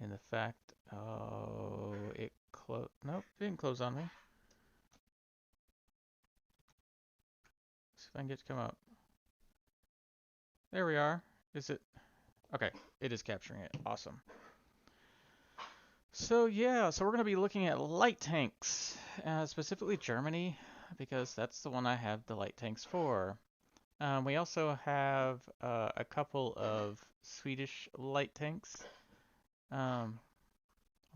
in the fact, oh, it closed. Nope, it didn't close on me. See if I can get to come up. There we are. Is it? Okay, it is capturing it. Awesome. So yeah, so we're going to be looking at light tanks, specifically Germany, because that's the one I have the light tanks for. We also have a couple of Swedish light tanks. Although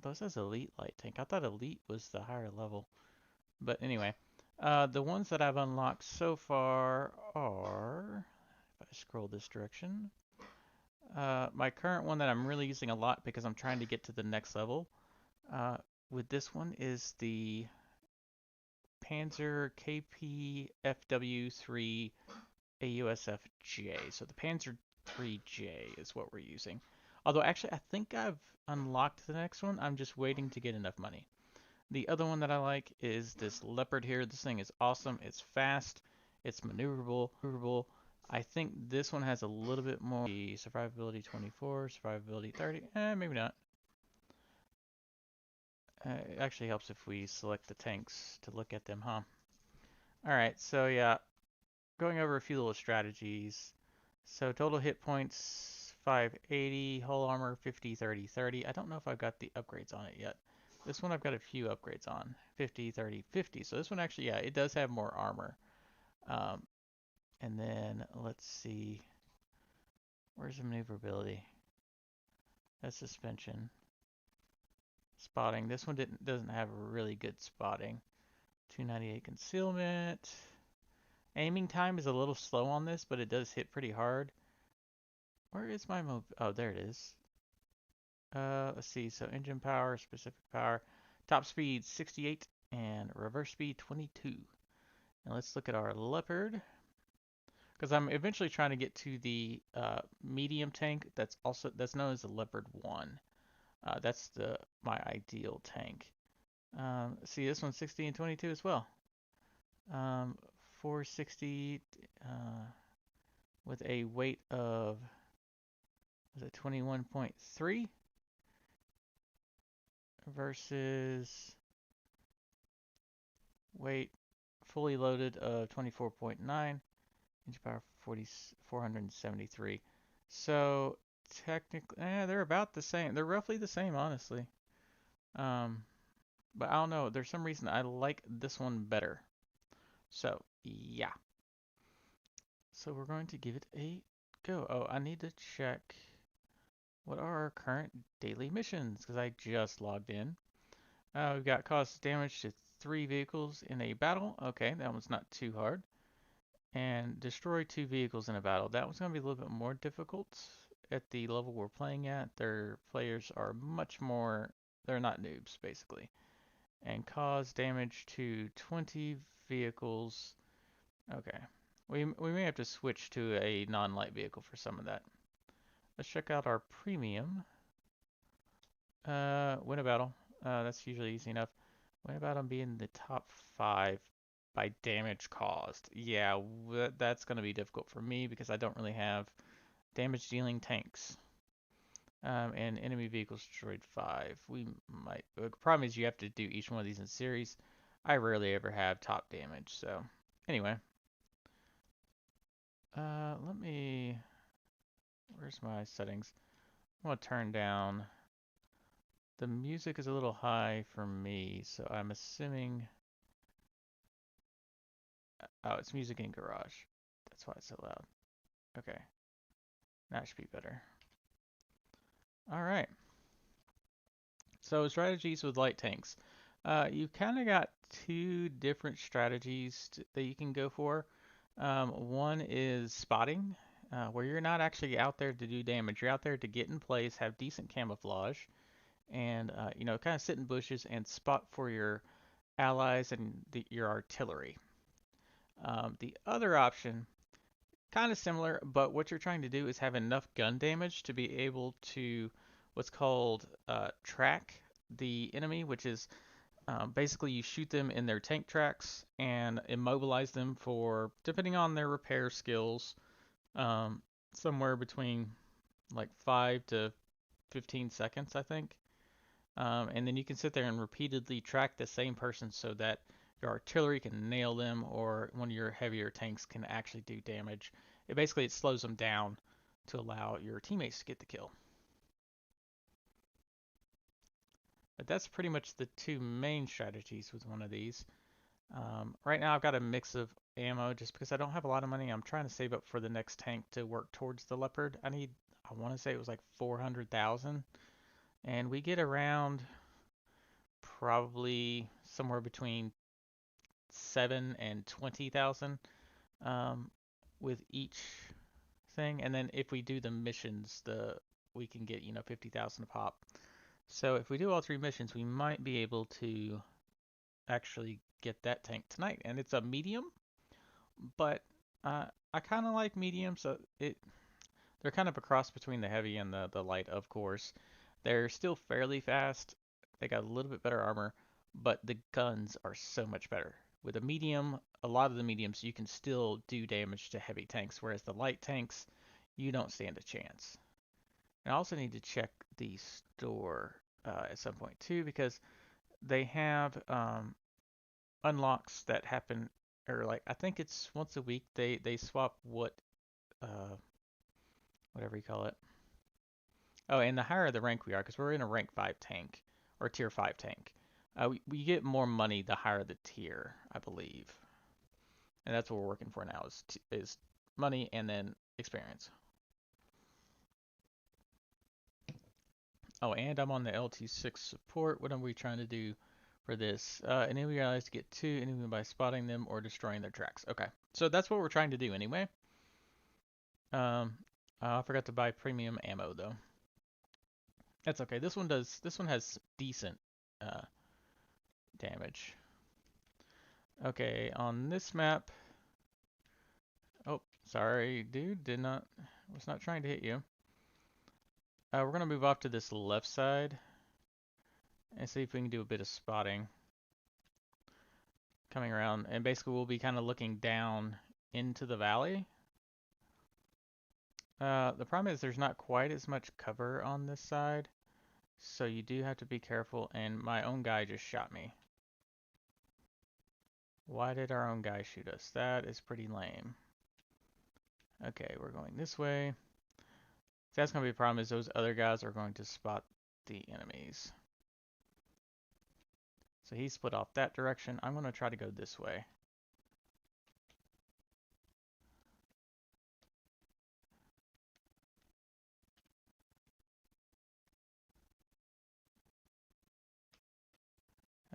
it says elite light tank. I thought elite was the higher level. But anyway, the ones that I've unlocked so far are, if I scroll this direction, my current one that I'm really using a lot because I'm trying to get to the next level with this one is the Panzer KPFW3 AUSFJ. So the Panzer 3J is what we're using. Although actually I think I've unlocked the next one. I'm just waiting to get enough money. The other one that I like is this Leopard here. This thing is awesome. It's fast. It's maneuverable. I think this one has a little bit more survivability 24, survivability 30. Maybe not. It actually helps if we select the tanks to look at them, huh? Alright, so yeah, going over a few little strategies. So total hit points 580, hull armor 50, 30, 30. I don't know if I've got the upgrades on it yet. This one I've got a few upgrades on. 50, 30, 50. So this one actually, yeah, it does have more armor. And then let's see. Where's the maneuverability? That's suspension. Spotting. This one doesn't have really good spotting. 298 concealment. Aiming time is a little slow on this, but it does hit pretty hard. Where is my Oh, there it is. Let's see. So engine power, specific power, top speed 68, and reverse speed 22. And let's look at our Leopard, because I'm eventually trying to get to the medium tank. That's known as the Leopard 1. That's my ideal tank. See, this one's 60 and 22 as well. 460 with a weight of, was it 21.3 versus weight fully loaded of 24.9, engine power 473. So technically, they're about the same. They're roughly the same, honestly. But I don't know. There's some reason I like this one better. So yeah. So we're going to give it a go. Oh, I need to check what are our current daily missions because I just logged in. We've got cause damage to 3 vehicles in a battle. Okay, that one's not too hard. And destroy 2 vehicles in a battle. That one's going to be a little bit more difficult at the level we're playing at. Their players are much more, they're not noobs basically. And cause damage to 20 vehicles. Okay. We may have to switch to a non-light vehicle for some of that. Let's check out our premium. Win a battle. That's usually easy enough. Win a battle and be in the top 5 by damage caused. Yeah, that's going to be difficult for me because I don't really have damage dealing tanks. And enemy vehicles destroyed 5. We might. The problem is you have to do each one of these in series. I rarely ever have top damage. So anyway, let me. Where's my settings? I'm gonna turn down. The music is a little high for me, so I'm assuming. Oh, it's music in Garage. That's why it's so loud. Okay, that should be better. All right. So strategies with light tanks. You've kind of got 2 different strategies that you can go for. One is spotting, where you're not actually out there to do damage. You're out there to get in place, have decent camouflage, and kind of sit in bushes and spot for your allies and your artillery. The other option, kind of similar, but what you're trying to do is have enough gun damage to be able to what's called track the enemy, which is basically you shoot them in their tank tracks and immobilize them for, depending on their repair skills, somewhere between like 5 to 15 seconds, I think. And then you can sit there and repeatedly track the same person so that your artillery can nail them or one of your heavier tanks can actually do damage. It slows them down to allow your teammates to get the kill. But that's pretty much the two main strategies with one of these. Right now I've got a mix of ammo just because I don't have a lot of money. I'm trying to save up for the next tank to work towards the Leopard. I want to say it was like 400,000. And we get around probably somewhere between 7 and 20,000 with each thing. And then if we do the missions, we can get 50,000 a pop. So if we do all three missions, we might be able to actually get that tank tonight. And it's a medium, but I kind of like medium, so they're kind of a cross between the heavy and the light, of course. They're still fairly fast. They got a little bit better armor, but the guns are so much better. With a medium, a lot of the mediums, you can still do damage to heavy tanks, whereas the light tanks, you don't stand a chance. And I also need to check the store at some point too, because they have unlocks that happen, or like I think it's once a week. They swap whatever you call it. Oh, and the higher the rank we are, because we're in a rank 5 tank or tier 5 tank, we get more money the higher the tier, I believe. And that's what we're working for now is money and then experience. Oh, and I'm on the LT6 support. What are we trying to do for this? Enemy allies to get 2 enemy by spotting them or destroying their tracks. Okay, so that's what we're trying to do anyway. I forgot to buy premium ammo though. That's okay. This one has decent damage. Okay, on this map. Oh, sorry, dude. Was not trying to hit you. We're gonna move off to this left side and see if we can do a bit of spotting. Coming around, and basically we'll be kind of looking down into the valley. The problem is there's not quite as much cover on this side, so you do have to be careful, and my own guy just shot me. Why did our own guy shoot us? That is pretty lame. Okay, we're going this way. That's going to be a problem is those other guys are going to spot the enemies. So he split off that direction. I'm going to try to go this way.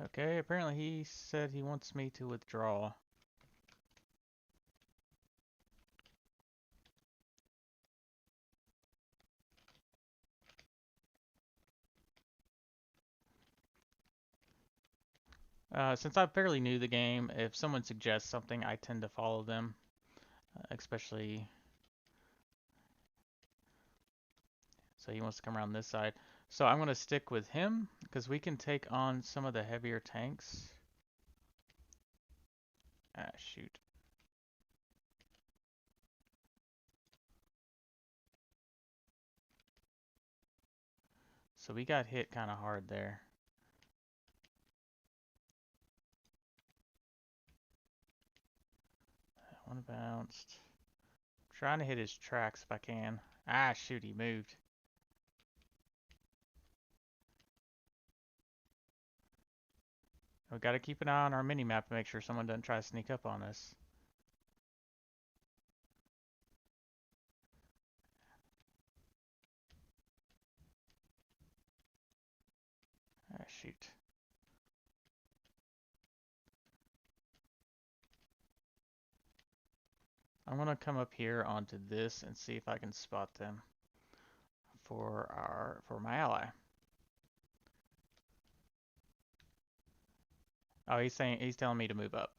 Okay, apparently he said he wants me to withdraw. Since I'm fairly new to the game, if someone suggests something, I tend to follow them, especially... So he wants to come around this side. So I'm going to stick with him, because we can take on some of the heavier tanks. Ah, shoot. So we got hit kind of hard there. One bounced. I'm trying to hit his tracks if I can. Ah, shoot, he moved. We got to keep an eye on our mini-map to make sure someone doesn't try to sneak up on us. Ah, shoot. I'm going to come up here onto this and see if I can spot them for my ally. Oh, he's telling me to move up.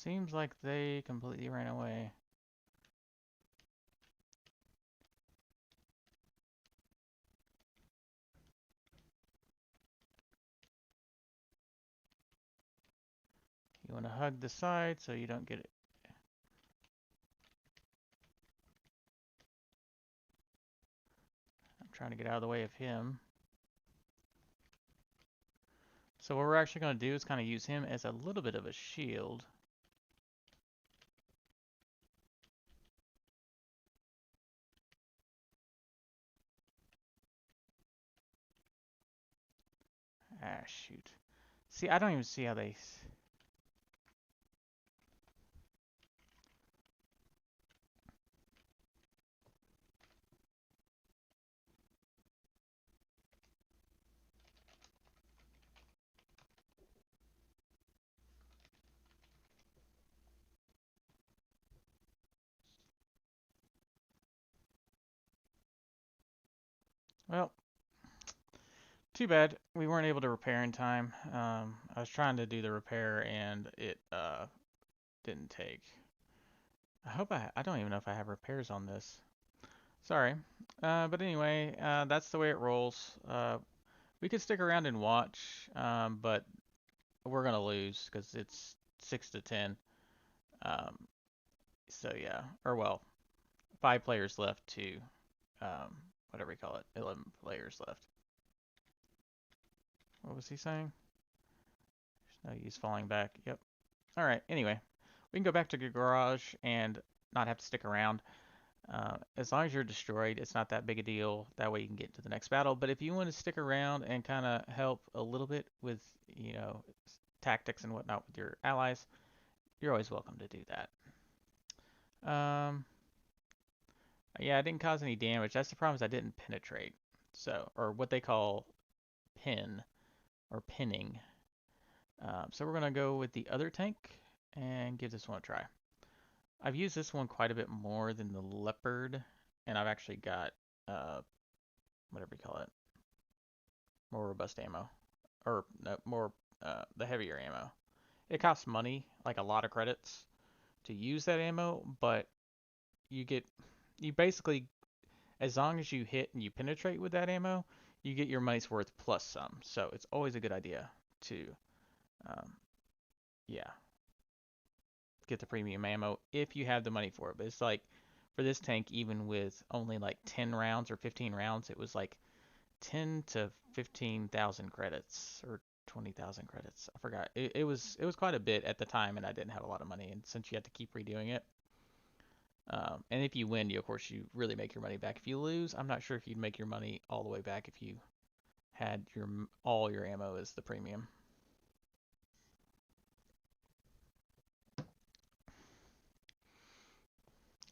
Seems like they completely ran away. You want to hug the side so you don't get it. I'm trying to get out of the way of him. So what we're actually going to do is kind of use him as a little bit of a shield. Ah, shoot. See, I don't even see how they... Well, too bad we weren't able to repair in time. I was trying to do the repair and it didn't take. I don't even know if I have repairs on this. Sorry. But anyway, that's the way it rolls. We could stick around and watch, but we're gonna lose because it's 6-10. Um, so yeah, or well, 5 players left to whatever you call it, 11 players left. What was he saying? There's no use falling back. Yep. All right. Anyway, we can go back to the garage and not have to stick around. As long as you're destroyed, it's not that big a deal. That way you can get to the next battle. But if you want to stick around and kind of help a little bit with, you know, tactics and whatnot with your allies, you're always welcome to do that. Yeah, I didn't cause any damage. That's the problem is I didn't penetrate. So, or what they call pin or pinning. So we're gonna go with the other tank and give this one a try. I've used this one quite a bit more than the Leopard, and I've actually got whatever you call it, more robust ammo, or no, more the heavier ammo. It costs money, like a lot of credits, to use that ammo, but you basically, as long as you hit and you penetrate with that ammo, you get your money's worth plus some. So it's always a good idea to, um, yeah, get the premium ammo if you have the money for it. But it's like for this tank, even with only like 10 rounds or 15 rounds, it was like 10 to 15,000 credits or 20,000 credits. I forgot. It was quite a bit at the time, and I didn't have a lot of money. And since you had to keep redoing it, and if you win, of course you really make your money back. If you lose, I'm not sure if you'd make your money all the way back if you had all your ammo as the premium.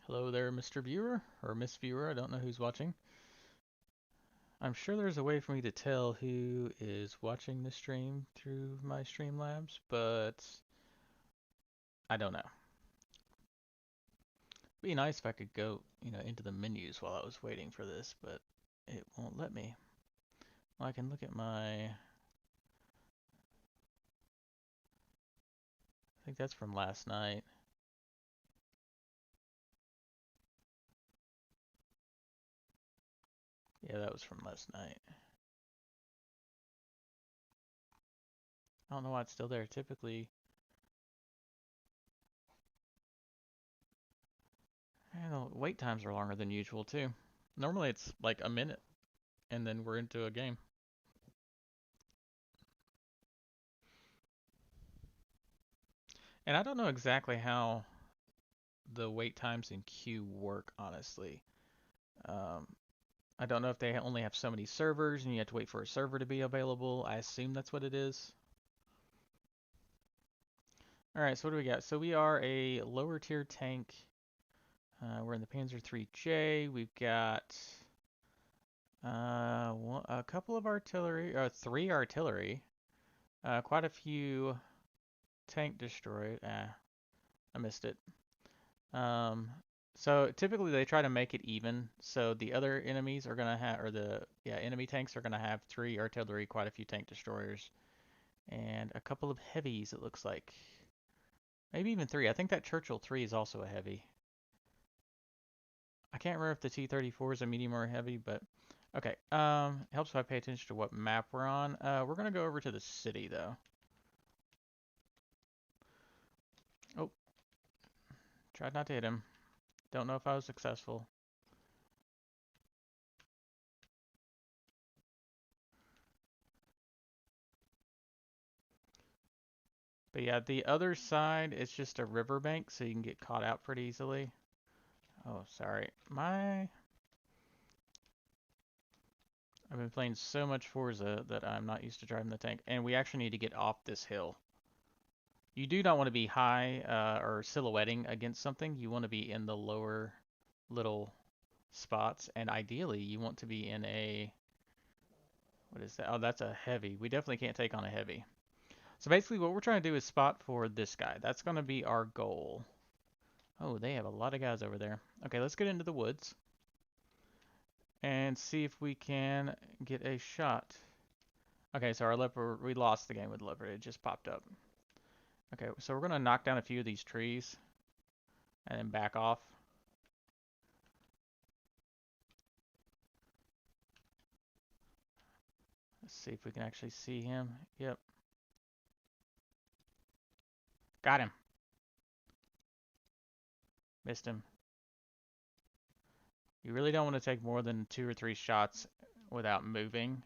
Hello there, Mr. Viewer, or Miss Viewer, I don't know who's watching. I'm sure there's a way for me to tell who is watching the stream through my Streamlabs, but I don't know. It'd be nice if I could go, into the menus while I was waiting for this, but it won't let me. Well, I can look at I think that's from last night. Yeah, that was from last night. I don't know why it's still there. Typically, the wait times are longer than usual too. Normally it's like a minute, and then we're into a game. And I don't know exactly how the wait times in queue work, honestly. Um, I don't know if they only have so many servers and you have to wait for a server to be available. I assume that's what it is. Alright, so what do we got? So we are a lower tier tank. We're in the Panzer III J. We've got a couple of artillery, 3 artillery. Quite a few tank destroyed. I missed it. So typically they try to make it even. So the other enemies are gonna have, or the enemy tanks are gonna have 3 artillery, quite a few tank destroyers, and a couple of heavies. It looks like. Maybe even 3. I think that Churchill 3 is also a heavy. I can't remember if the T-34 is a medium or a heavy, but okay. Helps if I pay attention to what map we're on. We're gonna go over to the city though. Oh, tried not to hit him. Don't know if I was successful. But yeah, the other side is just a riverbank, so you can get caught out pretty easily. Oh, sorry. I've been playing so much Forza that I'm not used to driving the tank. And we actually need to get off this hill. You do not want to be high or silhouetting against something. You want to be in the lower little spots. And ideally, you want to be in a... What is that? Oh, that's a heavy. We definitely can't take on a heavy. So basically what we're trying to do is spot for this guy. That's going to be our goal. Oh, they have a lot of guys over there. Okay, let's get into the woods and see if we can get a shot. Okay, so our leopard, we lost the game with leopard. It just popped up. Okay, so we're going to knock down a few of these trees and then back off. Let's see if we can actually see him. Yep. Got him. Missed him. You really don't want to take more than 2 or 3 shots without moving.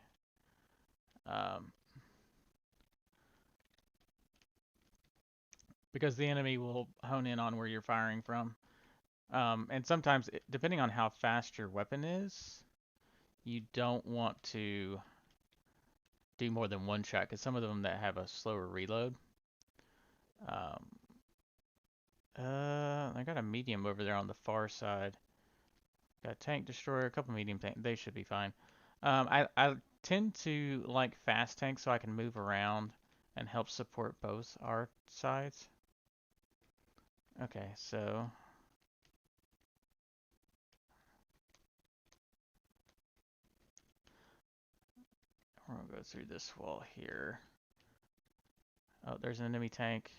Because the enemy will hone in on where you're firing from. And sometimes, depending on how fast your weapon is, you don't want to do more than 1 shot, because some of them that have a slower reload. I got a medium over there on the far side. Got a tank destroyer, a couple medium tanks. They should be fine. I tend to like fast tanks so I can move around and help support both our sides. Okay, so we're gonna go through this wall here. Oh, there's an enemy tank.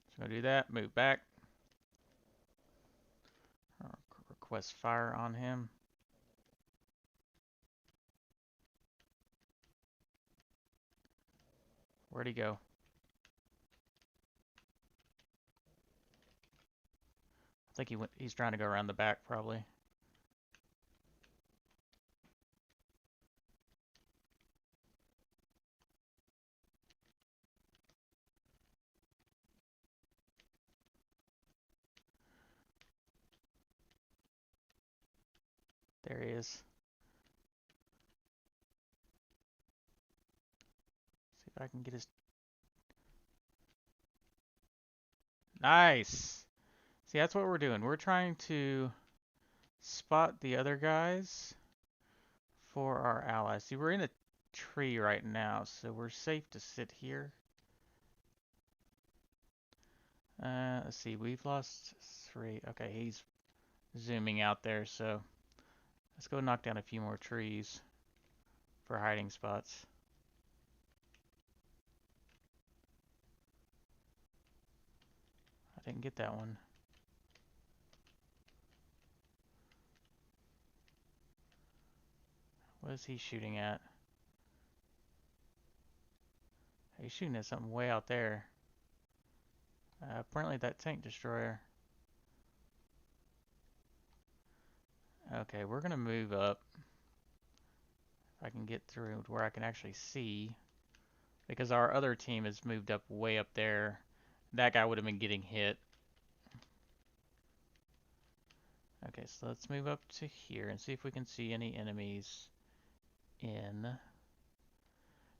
Just gonna do that. Move back. Request fire on him. Where'd he go? I think he's trying to go around the back, probably. There he is. See if I can get his... Nice! See, that's what we're doing. We're trying to spot the other guys for our allies. See, we're in a tree right now, so we're safe to sit here. Let's see, we've lost 3. Okay, he's zooming out there, so let's go knock down a few more trees for hiding spots. I didn't get that one. What is he shooting at? He's shooting at something way out there. Apparently that tank destroyer. Okay, we're gonna move up. If I can get through to where I can actually see. Because our other team has moved up way up there. That guy would have been getting hit. Okay, so let's move up to here and see if we can see any enemies in.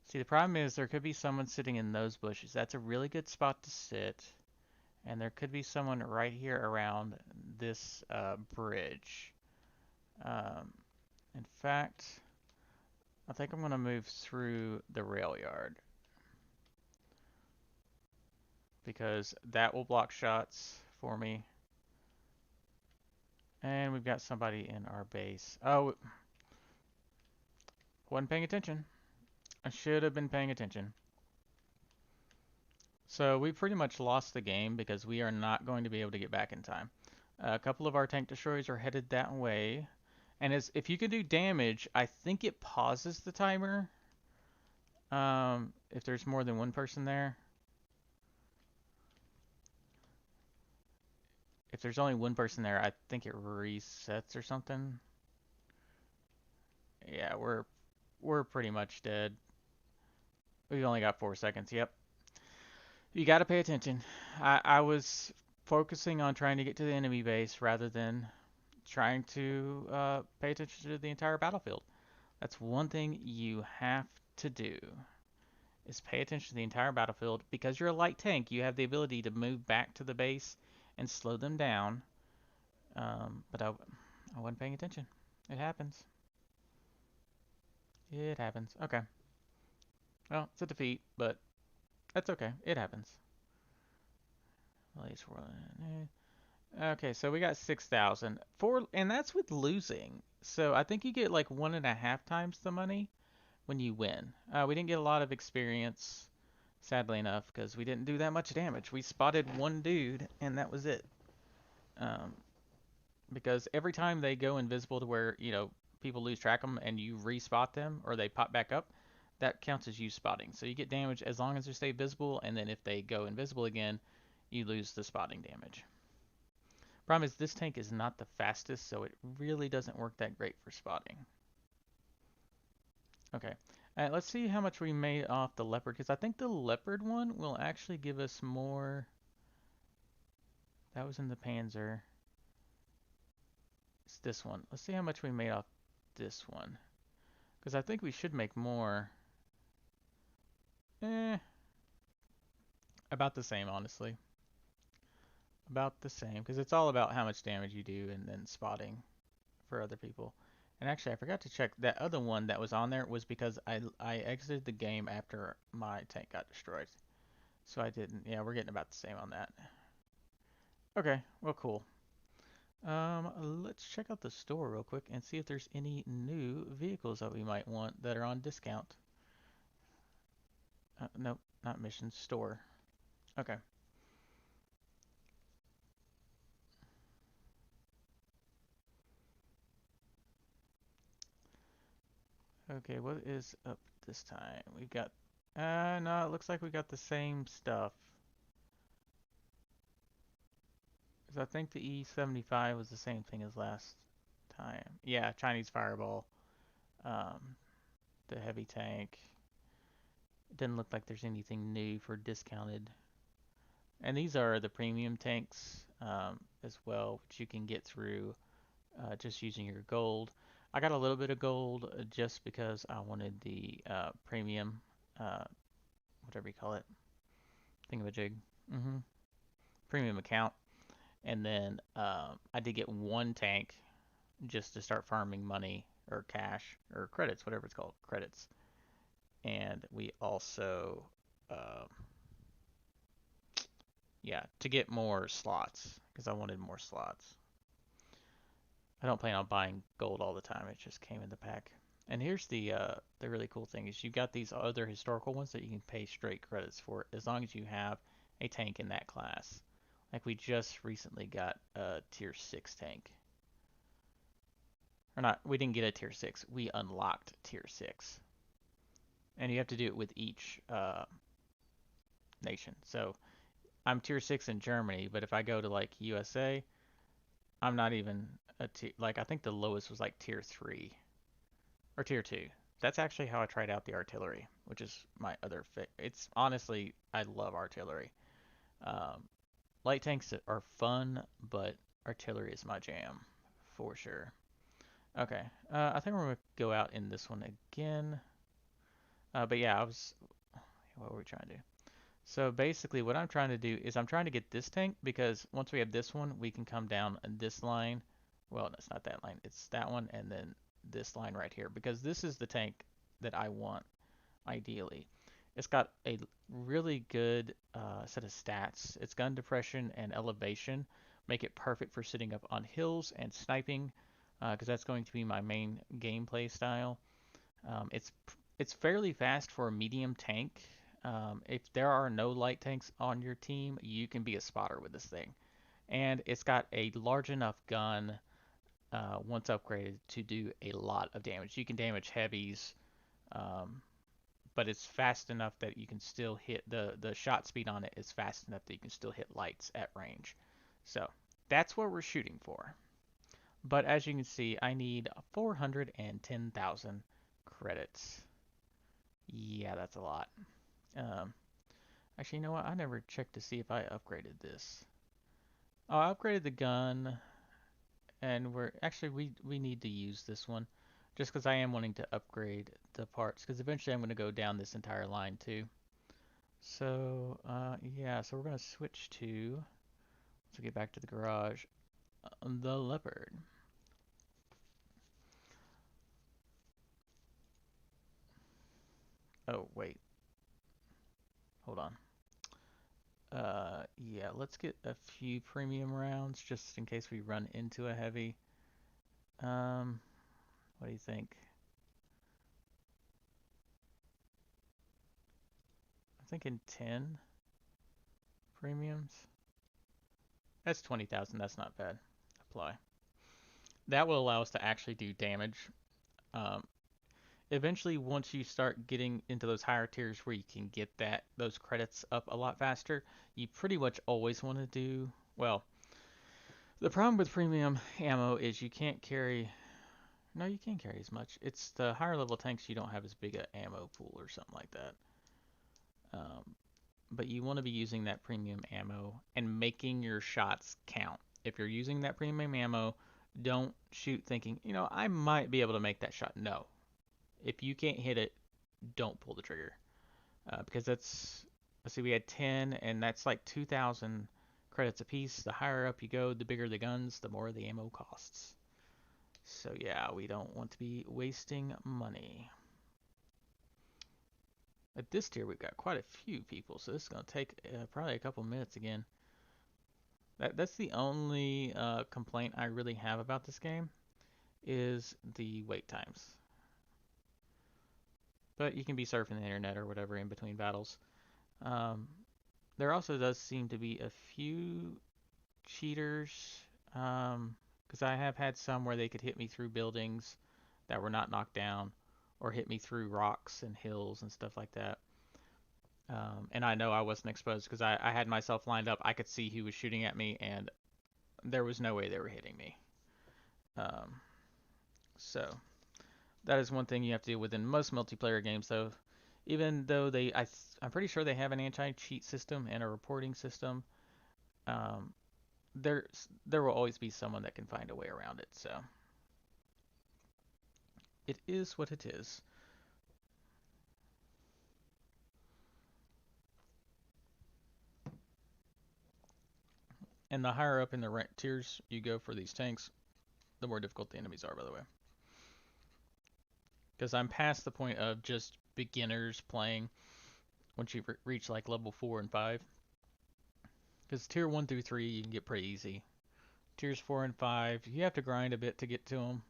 See, the problem is there could be someone sitting in those bushes. That's a really good spot to sit. And there could be someone right here around this bridge. In fact, I think I'm going to move through the rail yard. Because that will block shots for me. And we've got somebody in our base. Oh, Wasn't paying attention. I should have been paying attention. So we pretty much lost the game because we are not going to be able to get back in time. A couple of our tank destroyers are headed that way. And if you can do damage, I think it pauses the timer. If there's more than one person there. If there's only one person there, I think it resets or something. Yeah, we're pretty much dead. We've only got 4 seconds. Yep. You got to pay attention. I was focusing on trying to get to the enemy base rather than trying to pay attention to the entire battlefield. That's one thing you have to do is pay attention to the entire battlefield. Because you're a light tank, you have the ability to move back to the base and slow them down. But I wasn't paying attention. It happens. It happens. Okay. Well, it's a defeat, but that's okay. It happens. Okay, so we got 6,000 and that's with losing. So I think you get like 1.5 times the money when you win. We didn't get a lot of experience, sadly enough, because we didn't do that much damage. We spotted one dude, and that was it. Um, because every time they go invisible to where, people lose track of them and you respot them or they pop back up, that counts as you spotting. So you get damage as long as they stay visible, and then if they go invisible again, you lose the spotting damage. Problem is this tank is not the fastest, so it really doesn't work that great for spotting. Okay, let's see how much we made off the leopard, because I think the leopard one will actually give us more. That was in the Panzer. It's this one. Let's see how much we made off this one, because I think we should make more. About the same, honestly. About the same, because it's all about how much damage you do and then spotting for other people. And actually, I forgot to check that other one that was on there was because I exited the game after my tank got destroyed. So I didn't. Yeah, we're getting about the same on that. Okay, well, cool. Let's check out the store real quick and see if there's any new vehicles that we might want that are on discount. Nope, not mission, store. Okay. Okay, what is up this time? We've got, no, it looks like we got the same stuff. Because I think the E75 was the same thing as last time. Yeah, Chinese Fireball. Um, the heavy tank. It doesn't look like there's anything new for discounted. And these are the premium tanks as well, which you can get through just using your gold. I got a little bit of gold just because I wanted the premium, whatever you call it, thingamajig, mm-hmm. premium account. And then I did get one tank just to start farming money or cash or credits, whatever it's called, credits. And we also, yeah, to get more slots because I wanted more slots. I don't plan on buying gold all the time. It just came in the pack. And here's the really cool thing is you got these other historical ones that you can pay straight credits for as long as you have a tank in that class. Like we just recently got a tier 6 tank. Or not, we didn't get a tier 6. We unlocked tier 6. And you have to do it with each nation. So I'm tier 6 in Germany, but if I go to like USA, I'm not even a tier, like I think the lowest was like tier 3 or tier 2. That's actually how I tried out the artillery, which is my other fit. It's honestly, I love artillery. Um, light tanks are fun, but artillery is my jam for sure. Okay, I think we're gonna go out in this one again. But yeah, what were we trying to do? So basically what I'm trying to do is I'm trying to get this tank because once we have this one, we can come down this line. Well, it's not that line. It's that one and then this line right here because this is the tank that I want ideally. It's got a really good set of stats. Its gun depression and elevation make it perfect for sitting up on hills and sniping because that's going to be my main gameplay style. It's fairly fast for a medium tank. If there are no light tanks on your team, you can be a spotter with this thing. And it's got a large enough gun once upgraded to do a lot of damage. You can damage heavies, um, but it's fast enough that you can still hit the shot speed on it is fast enough that you can still hit lights at range. So that's what we're shooting for. But as you can see, I need 410,000 credits. Yeah, that's a lot. Um, Actually, you know what? I never checked to see if I upgraded this. Oh, I upgraded the gun, and we need to use this one, just because I am wanting to upgrade the parts, because eventually I'm going to go down this entire line too. So, yeah, so we're going to switch to, let's get back to the garage, the Leopard. Oh, wait, hold on. Yeah, let's get a few premium rounds just in case we run into a heavy. Um, what do you think? I'm thinking 10 premiums. That's 20,000. That's not bad. Apply. That will allow us to actually do damage. Um, Eventually, once you start getting into those higher tiers where you can get those credits up a lot faster, you pretty much always want to do well. The problem with premium ammo is you can't carry. No, you can carry as much. It's the higher level tanks you don't have as big a ammo pool or something like that. Um, but you want to be using that premium ammo and making your shots count. If you're using that premium ammo, don't shoot thinking, I might be able to make that shot. No. If you can't hit it, don't pull the trigger. Because let's see, we had 10, and that's like 2,000 credits apiece. The higher up you go, the bigger the guns, the more the ammo costs. So yeah, we don't want to be wasting money. At this tier, we've got quite a few people, so this is going to take probably a couple minutes again. That's the only complaint I really have about this game is the wait times. But you can be surfing the internet or whatever in between battles. Um, there also does seem to be a few cheaters, because I have had some where they could hit me through buildings that were not knocked down, or hit me through rocks and hills and stuff like that. And I know I wasn't exposed because I had myself lined up. I could see who was shooting at me, and there was no way they were hitting me. Um, so that is one thing you have to deal with in most multiplayer games, though. Even though I'm pretty sure they have an anti-cheat system and a reporting system. Um, there will always be someone that can find a way around it. So it is what it is. And the higher up in the rank tiers you go for these tanks, the more difficult the enemies are, by the way. Because I'm past the point of just beginners playing once you reach like level 4 and 5. Because tier 1 through 3 you can get pretty easy. Tiers 4 and 5, you have to grind a bit to get to them.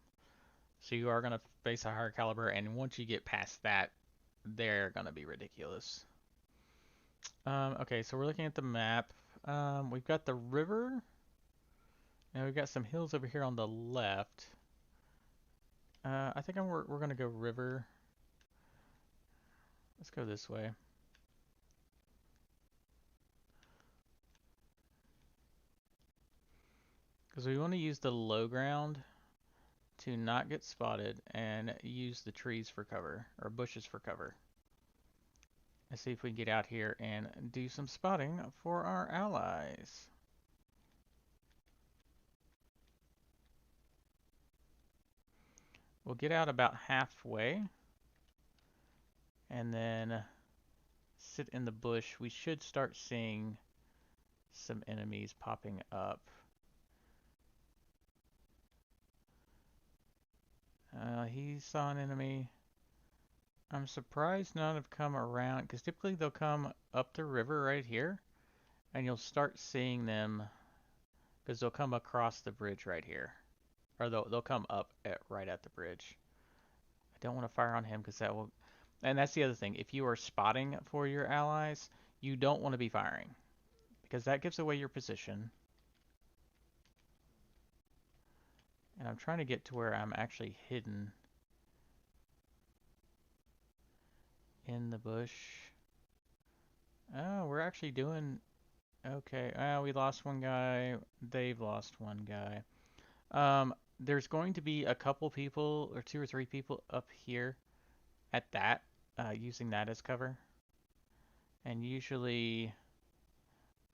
So you are going to face a higher caliber, and once you get past that, they're going to be ridiculous. Okay, so we're looking at the map. We've got the river. And we've got some hills over here on the left. I think we're going to go river. Let's go this way. Because we want to use the low ground to not get spotted and use the trees for cover, or bushes for cover. Let's see if we can get out here and do some spotting for our allies. We'll get out about halfway and then sit in the bush. We should start seeing some enemies popping up. He saw an enemy. I'm surprised none have come around, because typically they'll come up the river right here, and you'll start seeing them, because they'll come across the bridge right here. Or they'll come up right at the bridge. I don't want to fire on him because that will... And that's the other thing. If you are spotting for your allies, you don't want to be firing because that gives away your position. And I'm trying to get to where I'm actually hidden in the bush. Oh, we're actually doing okay. We lost one guy. They've lost one guy. There's going to be a couple people, or two or three people up here at that, using that as cover. And usually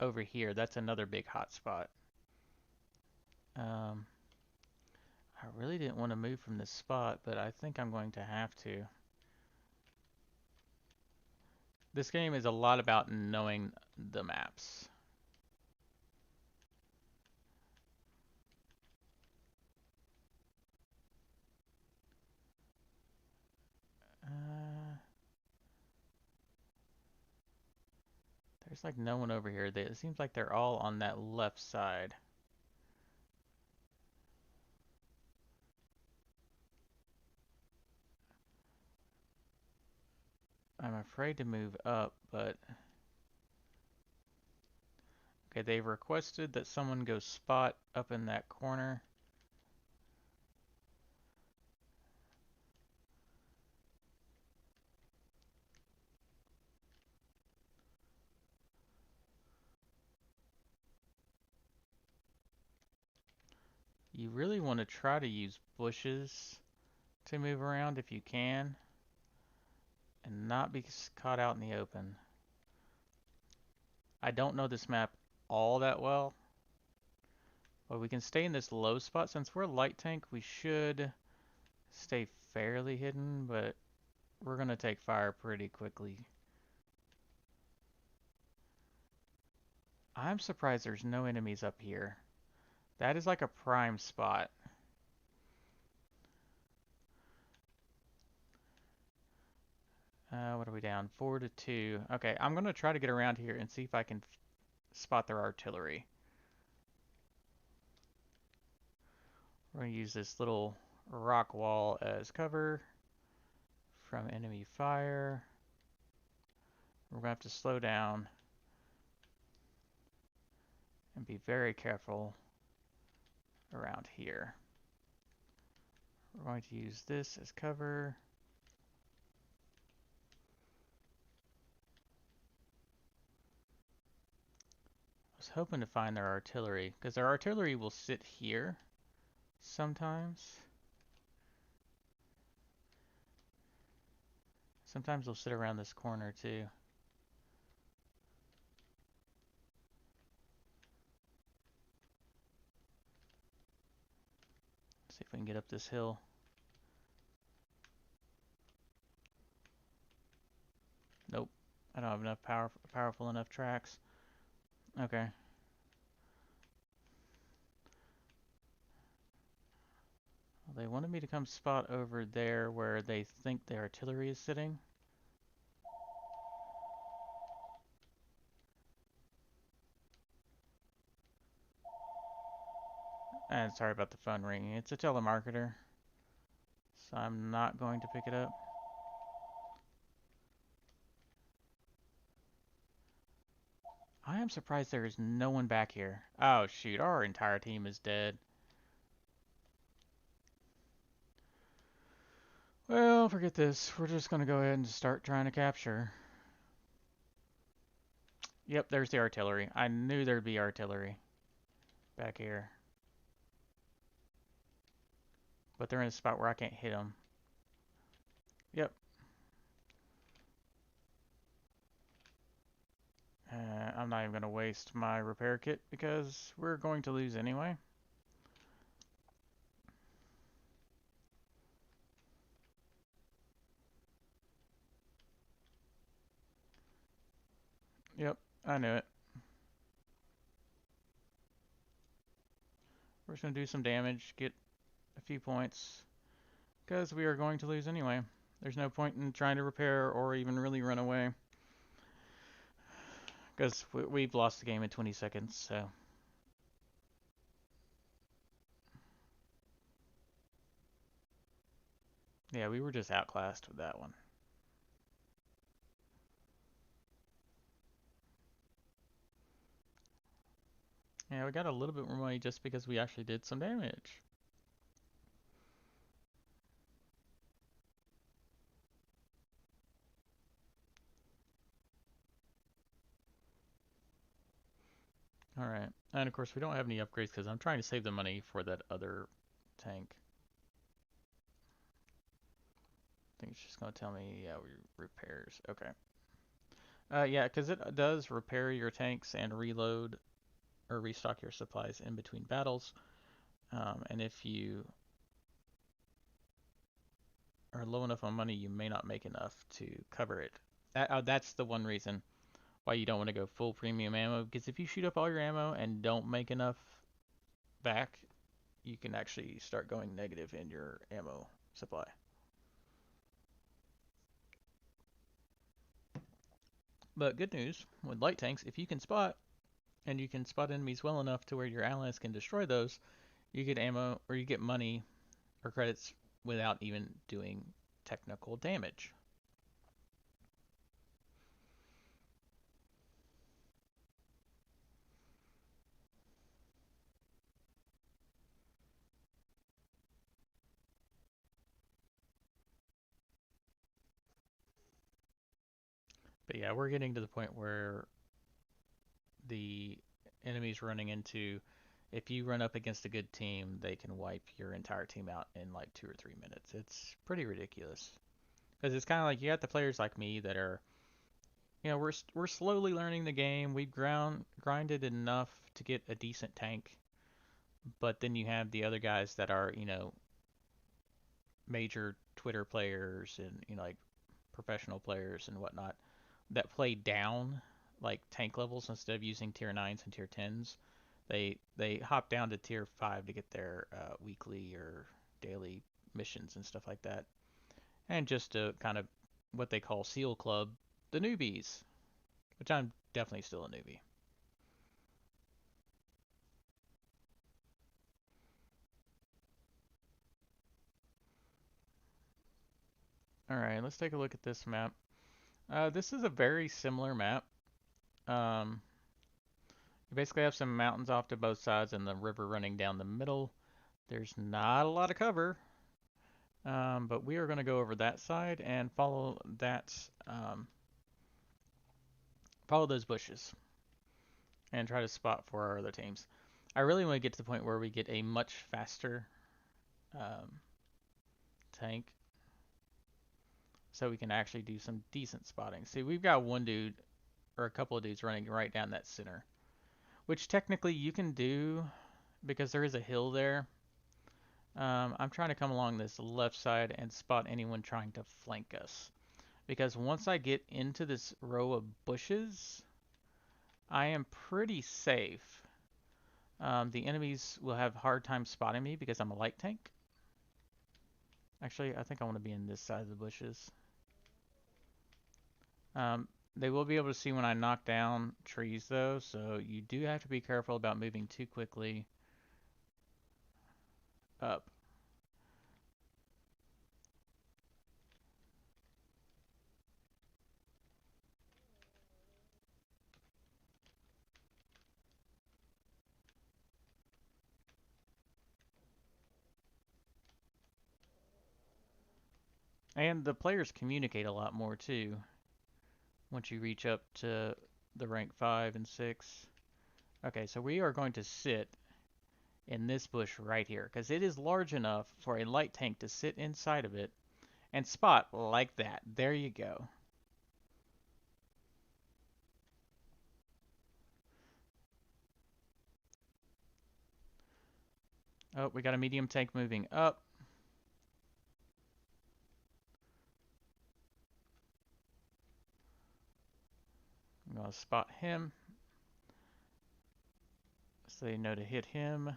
over here, that's another big hot spot. I really didn't want to move from this spot, but I think I'm going to have to. This game is a lot about knowing the maps. There's like no one over here. It seems like they're all on that left side. I'm afraid to move up, but... Okay, they've requested that someone go spot up in that corner. You really want to try to use bushes to move around if you can, and not be caught out in the open. I don't know this map all that well, but we can stay in this low spot. Since we're a light tank, we should stay fairly hidden, but we're going to take fire pretty quickly. I'm surprised there's no enemies up here. That is like a prime spot. What are we down? 4-2. Okay, I'm going to try to get around here and see if I can spot their artillery. We're going to use this little rock wall as cover from enemy fire. We're going to have to slow down and be very careful around here. We're going to use this as cover. I was hoping to find their artillery, because their artillery will sit here sometimes. Sometimes they'll sit around this corner too. See if we can get up this hill. Nope. I don't have enough powerful enough tracks. Okay. Well, they wanted me to come spot over there where they think the artillery is sitting. And sorry about the phone ringing. It's a telemarketer. So I'm not going to pick it up. I am surprised there is no one back here. Oh shoot, our entire team is dead. Well, forget this. We're just gonna go ahead and start trying to capture. Yep, there's the artillery. I knew there'd be artillery back here. But they're in a spot where I can't hit them. Yep. I'm not even going to waste my repair kit because we're going to lose anyway. Yep, I knew it. We're just going to do some damage, get a few points, because we are going to lose anyway. There's no point in trying to repair or even really run away, because we've lost the game in 20 seconds, so... Yeah, we were just outclassed with that one. Yeah, we got a little bit more money just because we actually did some damage. Alright. And of course, we don't have any upgrades because I'm trying to save the money for that other tank. I think it's just going to tell me, yeah, we repairs. Okay. Yeah, because it does repair your tanks and reload or restock your supplies in between battles. And if you are low enough on money, you may not make enough to cover it. That's the one reason why you don't want to go full premium ammo, because if you shoot up all your ammo and don't make enough back, you can actually start going negative in your ammo supply. But good news, with light tanks, if you can spot, and you can spot enemies well enough to where your allies can destroy those, you get ammo or you get money or credits without even doing technical damage. But yeah, we're getting to the point where the enemy's running into, if you run up against a good team, they can wipe your entire team out in like 2 or 3 minutes. It's pretty ridiculous. Because it's kind of like you got the players like me that are, we're slowly learning the game. We've grinded enough to get a decent tank, but then you have the other guys that are, major Twitter players and like professional players and whatnot that play down like tank levels instead of using tier 9s and tier 10s. They hop down to tier 5 to get their weekly or daily missions and stuff like that. And just to kind of what they call SEAL Club, the newbies, which I'm definitely still a newbie. All right, let's take a look at this map. This is a very similar map. Um, you basically have some mountains off to both sides and the river running down the middle. There's not a lot of cover, but we are going to go over that side and follow those bushes and try to spot for our other teams. I really want to get to the point where we get a much faster um, tank so we can actually do some decent spotting. See, we've got one dude or a couple of dudes running right down that center, which technically you can do because there is a hill there. I'm trying to come along this left side and spot anyone trying to flank us. Because once I get into this row of bushes, I am pretty safe. The enemies will have a hard time spotting me because I'm a light tank. Actually, I think I want to be in this side of the bushes. They will be able to see when I knock down trees though, so you do have to be careful about moving too quickly up. And the players communicate a lot more too once you reach up to the rank 5 and 6. Okay, so we are going to sit in this bush right here because it is large enough for a light tank to sit inside of it and spot like that. There you go. Oh, we got a medium tank moving up. I'm going to spot him so they know to hit him.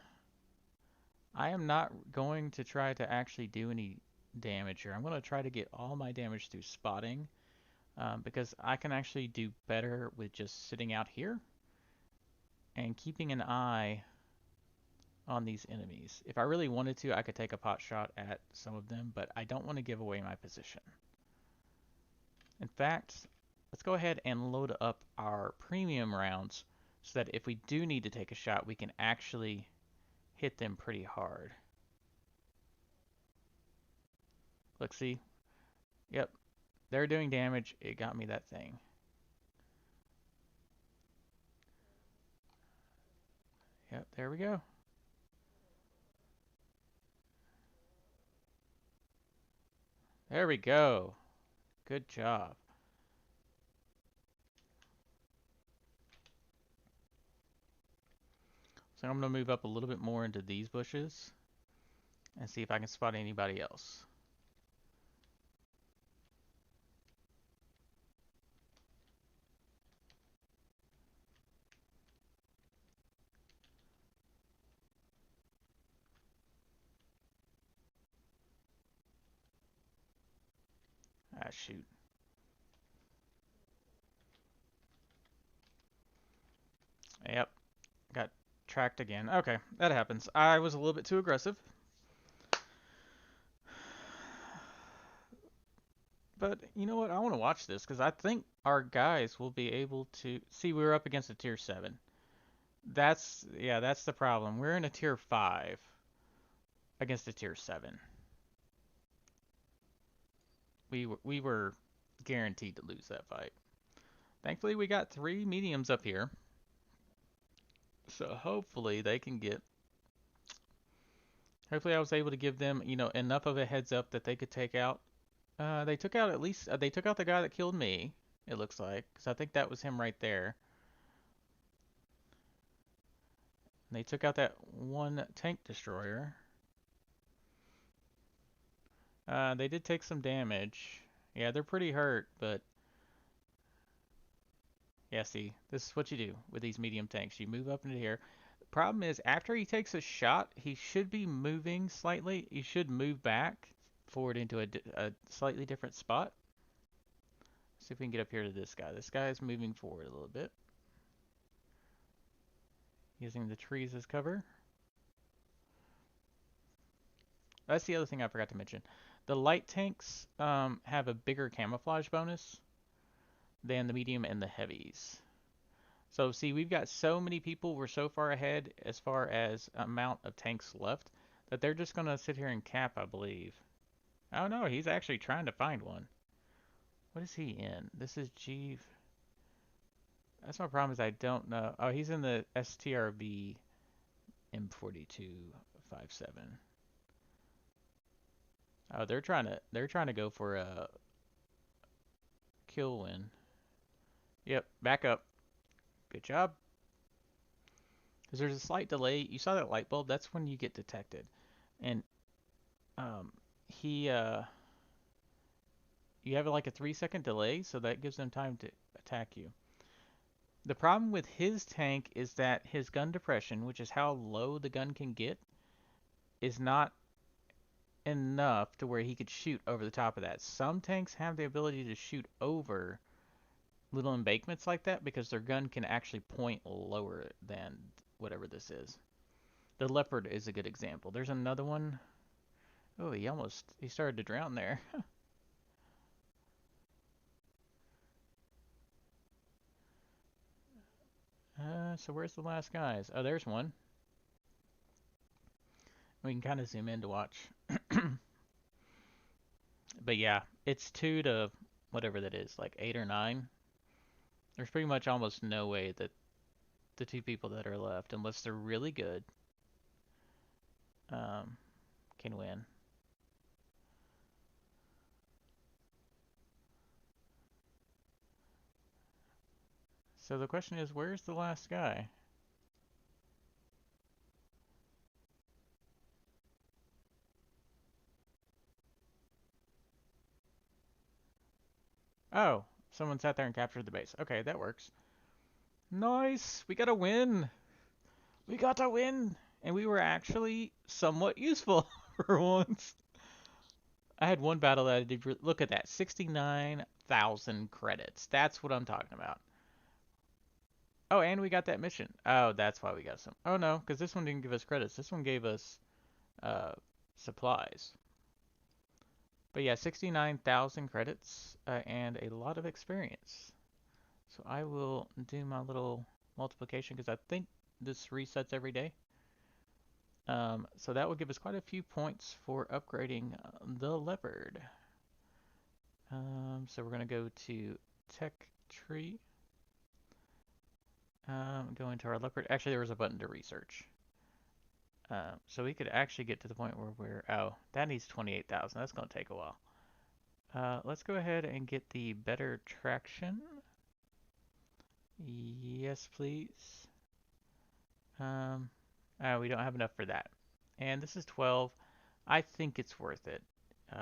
I am not going to try to actually do any damage here. I'm going to try to get all my damage through spotting because I can actually do better with just sitting out here and keeping an eye on these enemies. If I really wanted to, I could take a pot shot at some of them, but I don't want to give away my position. In fact, let's go ahead and load up our premium rounds so that if we do need to take a shot, we can actually hit them pretty hard. Look, see? Yep, they're doing damage. It got me that thing. Yep, there we go. There we go. Good job. So I'm going to move up a little bit more into these bushes and see if I can spot anybody else. Ah, shoot. Yep, got tracked again. Okay, that happens. I was a little bit too aggressive. But you know what? I want to watch this because I think our guys will be able to see we're up against a tier 7. That's the problem. We're in a tier 5 against a tier 7. We were guaranteed to lose that fight. Thankfully, we got 3 mediums up here. So hopefully they can get. Hopefully I was able to give them, enough of a heads up that they could take out. They took out at least. They took out the guy that killed me. It looks like, because I think that was him right there. And they took out that one tank destroyer. They did take some damage. Yeah, they're pretty hurt, but yeah, see, this is what you do with these medium tanks. You move up into here. The problem is, after he takes a shot, he should be moving slightly. He should move back forward into a slightly different spot. See if we can get up here to this guy. This guy is moving forward a little bit, using the trees as cover. That's the other thing I forgot to mention. The light tanks have a bigger camouflage bonus than the medium and the heavies. So see, we've got so many people, we're so far ahead as far as amount of tanks left, that they're just going to sit here and cap, I believe. Oh no, he's actually trying to find one. What is he in? This is G. That's my problem is I don't know. Oh, he's in the STRV M4257. Oh, they're trying to go for a kill win. Yep, back up. Good job. Because there's a slight delay. You saw that light bulb? That's when you get detected. And he you have like a 3-second delay, so that gives them time to attack you. The problem with his tank is that his gun depression, which is how low the gun can get, is not enough to where he could shoot over the top of that. Some tanks have the ability to shoot over little embankments like that because their gun can actually point lower than whatever this is. The Leopard is a good example. There's another one. Oh, he started to drown there. So where's the last guys? Oh, there's one. We can kind of zoom in to watch. But yeah, it's 2 to whatever that is, like 8 or 9. There's pretty much almost no way that the 2 people that are left, unless they're really good, can win. So the question is, where's the last guy? Oh, someone sat there and captured the base. Okay, that works. Nice! We got a win! We got a win! And we were actually somewhat useful for once. I had one battle that I did. Look at that, 69,000 credits. That's what I'm talking about. Oh, and we got that mission. Oh, that's why we got some. Oh no, because this one didn't give us credits. This one gave us uh, supplies. But yeah, 69,000 credits and a lot of experience. So I will do my little multiplication because I think this resets every day. So that will give us quite a few points for upgrading the leopard. So we're going to go to tech tree. Go into our leopard. Actually, there was a button to research. So we could actually get to the point where oh, that needs 28,000. That's going to take a while. Let's go ahead and get the better traction. Yes, please. We don't have enough for that. And this is 12. I think it's worth it,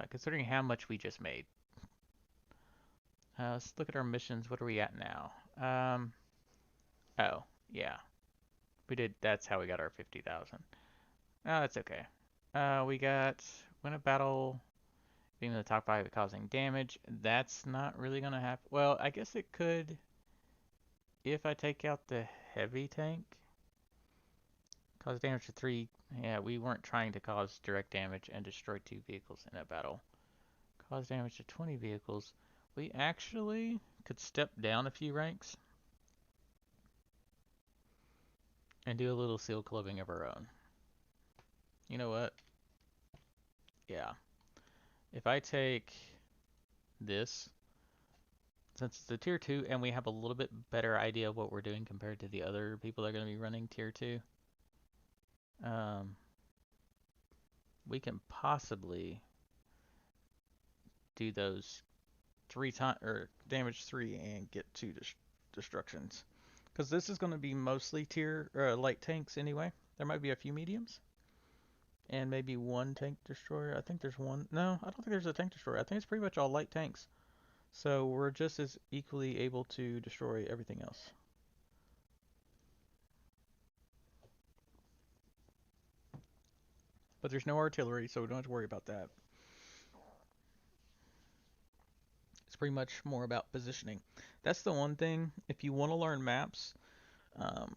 considering how much we just made. Let's look at our missions. What are we at now? Oh, yeah. We did, that's how we got our 50,000. Oh, that's okay. We got win a battle, being in the top 5 causing damage. That's not really gonna happen. Well, I guess it could if I take out the heavy tank. Cause damage to 3. Yeah, we weren't trying to cause direct damage and destroy 2 vehicles in a battle. Cause damage to 20 vehicles. We actually could step down a few ranks and do a little seal clubbing of our own. You know what? Yeah. If I take this, since it's a tier 2 and we have a little bit better idea of what we're doing compared to the other people that are going to be running tier 2, we can possibly do those 3 times, or damage 3 and get 2 destructions. Because this is going to be mostly tier light tanks anyway. There might be a few mediums. And maybe 1 tank destroyer. I think there's one. No, I don't think there's a tank destroyer. I think it's pretty much all light tanks. So we're just as equally able to destroy everything else. But there's no artillery, so we don't have to worry about that. It's pretty much more about positioning. That's the one thing. If you want to learn maps, um,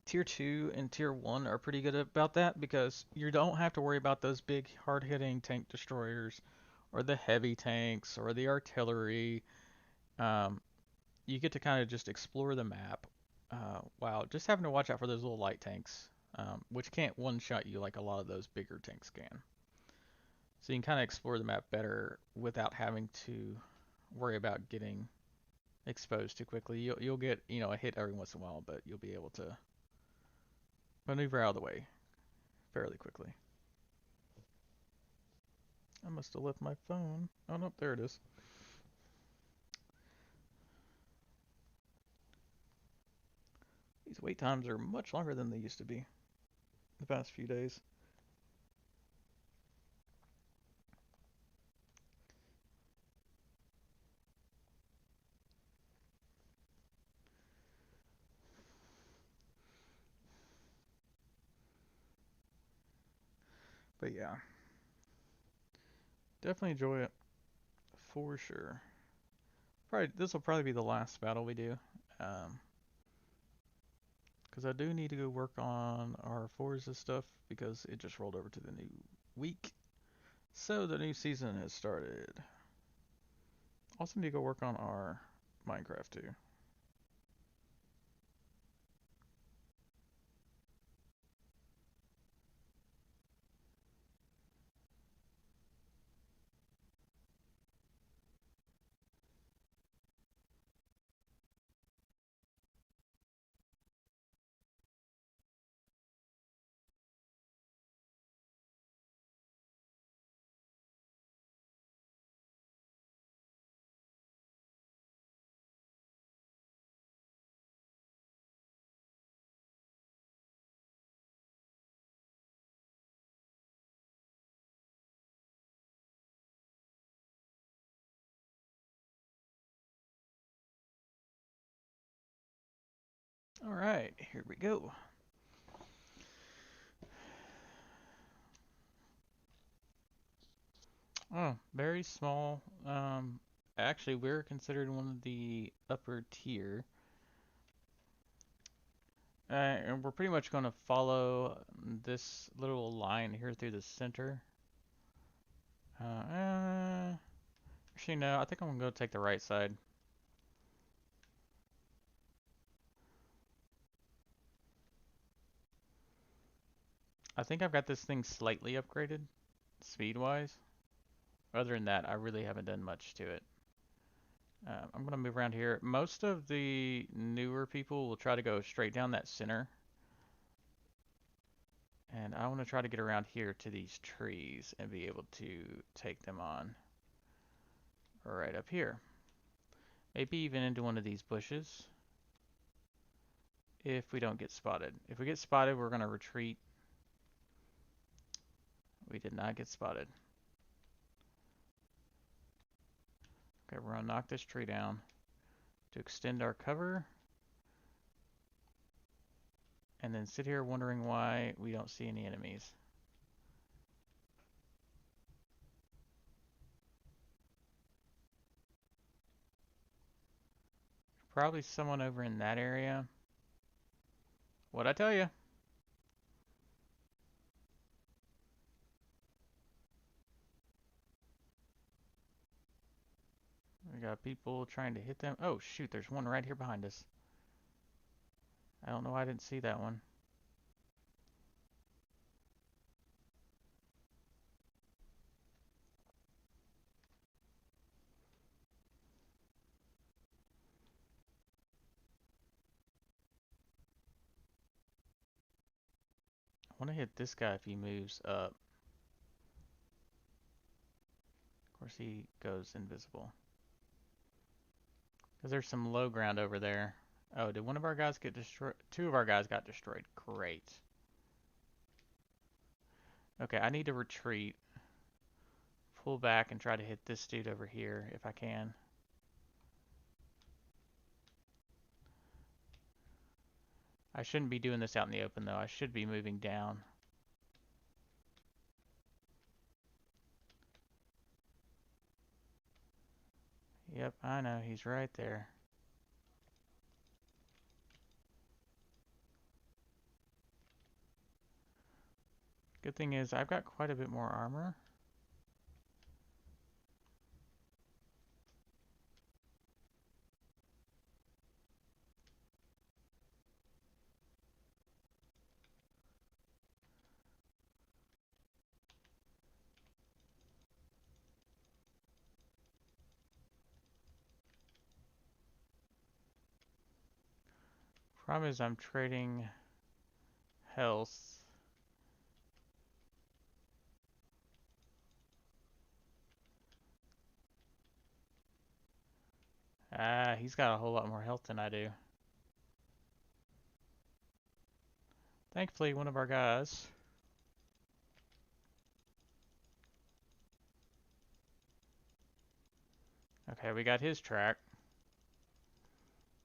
Tier 2 and Tier 1 are pretty good about that because you don't have to worry about those big hard-hitting tank destroyers or the heavy tanks or the artillery. Um, you get to kind of just explore the map. Wow, just having to watch out for those little light tanks, which can't one-shot you like a lot of those bigger tanks can. So you can kind of explore the map better without having to worry about getting exposed too quickly. You'll get, a hit every once in a while, but you'll be able to maneuver out of the way fairly quickly. I must have left my phone. Oh no, there it is. These wait times are much longer than they used to be the past few days. But yeah, definitely enjoy it for sure. Probably this will probably be the last battle we do, because I do need to go work on our Forza stuff because it just rolled over to the new week. So the new season has started. Also need to go work on our Minecraft too. All right, here we go. Oh, very small. Actually, we're considered one of the upper tier. And we're pretty much going to follow this little line here through the center. Actually, no, I think I'm going to go take the right side. I think I've got this thing slightly upgraded, speed-wise. Other than that, I really haven't done much to it. I'm going to move around here. Most of the newer people will try to go straight down that center. And I want to try to get around here to these trees and be able to take them on. Right up here. Maybe even into one of these bushes. If we don't get spotted. If we get spotted, we're going to retreat. We did not get spotted. Okay, we're going to knock this tree down to extend our cover. And then sit here wondering why we don't see any enemies. Probably someone over in that area. What'd I tell you? We got people trying to hit them. Oh shoot, there's one right here behind us. I don't know why I didn't see that one. I want to hit this guy if he moves up. Of course he goes invisible. Because there's some low ground over there. Oh, did one of our guys get destroyed? Two of our guys got destroyed. Great. Okay, I need to retreat. Pull back and try to hit this dude over here if I can. I shouldn't be doing this out in the open though. I should be moving down. Yep, I know. He's right there. Good thing is I've got quite a bit more armor. Problem is I'm trading health. Ah, he's got a whole lot more health than I do. Thankfully, one of our guys. Okay, we got his track.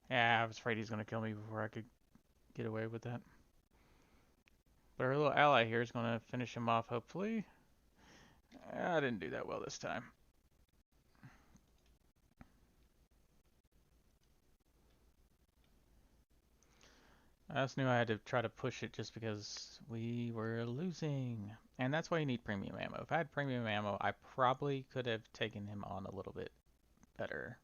Yeah, I was afraid he's going to kill me before I could get away with that. But our little ally here is going to finish him off, hopefully. I didn't do that well this time. I just knew I had to try to push it just because we were losing. And that's why you need premium ammo. If I had premium ammo, I probably could have taken him on a little bit better.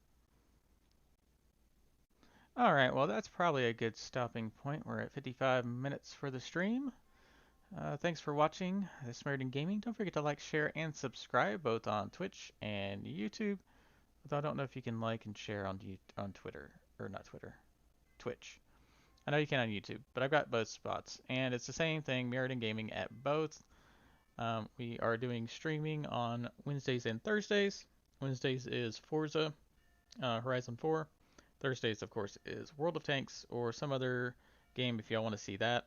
Alright, well that's probably a good stopping point. We're at 55 minutes for the stream. Thanks for watching the Samaritan Gaming. Don't forget to like, share, and subscribe both on Twitch and YouTube. Although I don't know if you can like and share on Twitter, or not Twitter, Twitch. I know you can on YouTube, but I've got both spots. And it's the same thing, Samaritan Gaming at both. We are doing streaming on Wednesdays and Thursdays. Wednesdays is Forza Horizon 4. Thursdays, of course, is World of Tanks or some other game if y'all want to see that.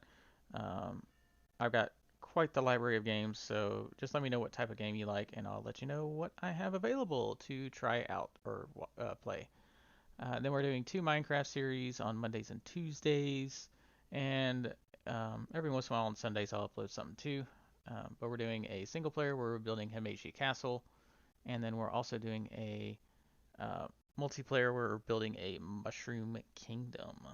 I've got quite the library of games, so just let me know what type of game you like, and I'll let you know what I have available to try out or play. Then we're doing 2 Minecraft series on Mondays and Tuesdays, and every once in a while on Sundays I'll upload something too. But we're doing a single player where we're building Himeji Castle, and then we're also doing a multiplayer where we're building a Mushroom Kingdom.